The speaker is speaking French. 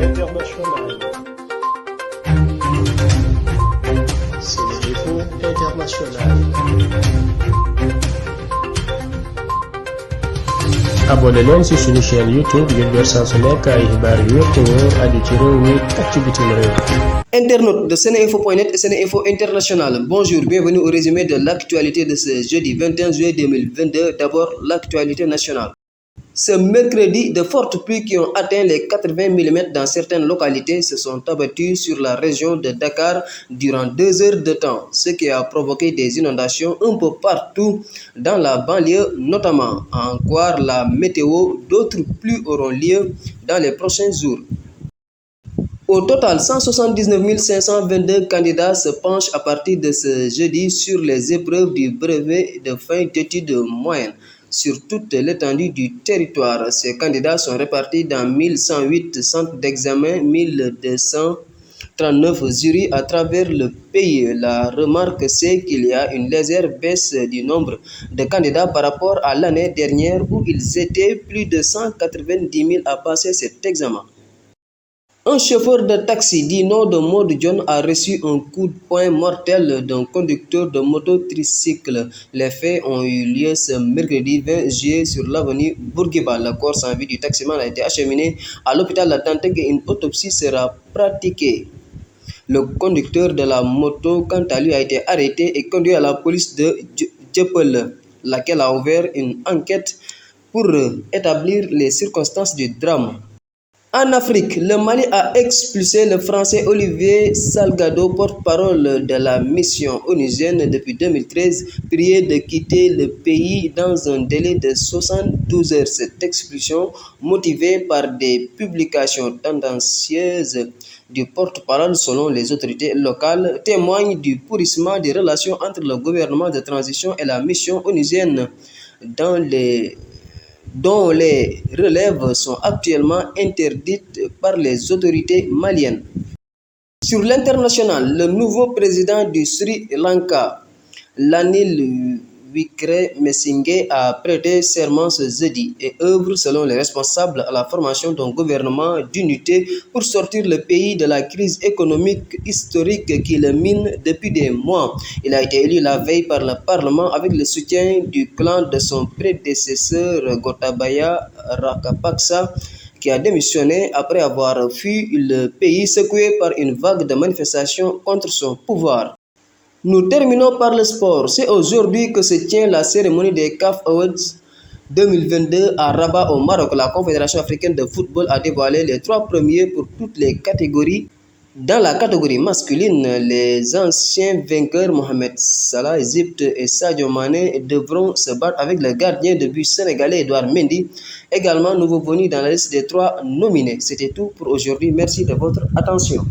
internationale. SeneInfo International. abonné leen ci suñu chaîne YouTube ngir jot saa su nekk ay xibaar yu wér te wóor aju ci réew mi ak ci bitim réew. Internautes de SeneInfo.net et SeneInfo International, bonjour, bienvenue au résumé de l'actualité de ce jeudi 21 juillet 2022. D'abord, l'actualité nationale. Ce mercredi, de fortes pluies qui ont atteint les 80 mm dans certaines localités se sont abattues sur la région de Dakar durant 2 heures de temps, ce qui a provoqué des inondations un peu partout dans la banlieue, notamment. À en croire la météo, d'autres pluies auront lieu dans les prochains jours. Au total, 179 522 candidats se penchent à partir de ce jeudi sur les épreuves du brevet de fin d'études moyennes sur toute l'étendue du territoire. Ces candidats sont répartis dans 1108 centres d'examen, 1239 jurys à travers le pays. La remarque, c'est qu'il y a une légère baisse du nombre de candidats par rapport à l'année dernière où ils étaient plus de 190 000 à passer cet examen. Un chauffeur de taxi dit nom de Modou John a reçu un coup de poing mortel d'un conducteur de moto-tricycle. Les faits ont eu lieu ce mercredi 20 juillet sur l'avenue Bourguiba. Le corps sans vie du taximan a été acheminé à l'hôpital La Dantec et une autopsie sera pratiquée. Le conducteur de la moto, quant à lui, a été arrêté et conduit à la police de Dieuppeul, laquelle a ouvert une enquête pour établir les circonstances du drame. En Afrique, le Mali a expulsé le Français Olivier Salgado, porte-parole de la mission onusienne depuis 2013, prié de quitter le pays dans un délai de 72 heures. Cette expulsion, motivée par des publications tendancieuses du porte-parole selon les autorités locales, témoigne du pourrissement des relations entre le gouvernement de transition et la mission onusienne dont les relèves sont actuellement interdites par les autorités maliennes. Sur l'international, le nouveau président du Sri Lanka, Ranil Wickremesinghe, a prêté serment ce jeudi et œuvre selon les responsables à la formation d'un gouvernement d'unité pour sortir le pays de la crise économique historique qui le mine depuis des mois. Il a été élu la veille par le Parlement avec le soutien du clan de son prédécesseur Gotabaya Rajapaksa, qui a démissionné après avoir fui le pays secoué par une vague de manifestations contre son pouvoir. Nous terminons par le sport. C'est aujourd'hui que se tient la cérémonie des CAF Awards 2022 à Rabat au Maroc. La Confédération africaine de football a dévoilé les 3 premiers pour toutes les catégories. Dans la catégorie masculine, les anciens vainqueurs Mohamed Salah, Égypte et Sadio Mané devront se battre avec le gardien de but sénégalais Edouard Mendy, également nouveau venu dans la liste des 3 nominés. C'était tout pour aujourd'hui. Merci de votre attention.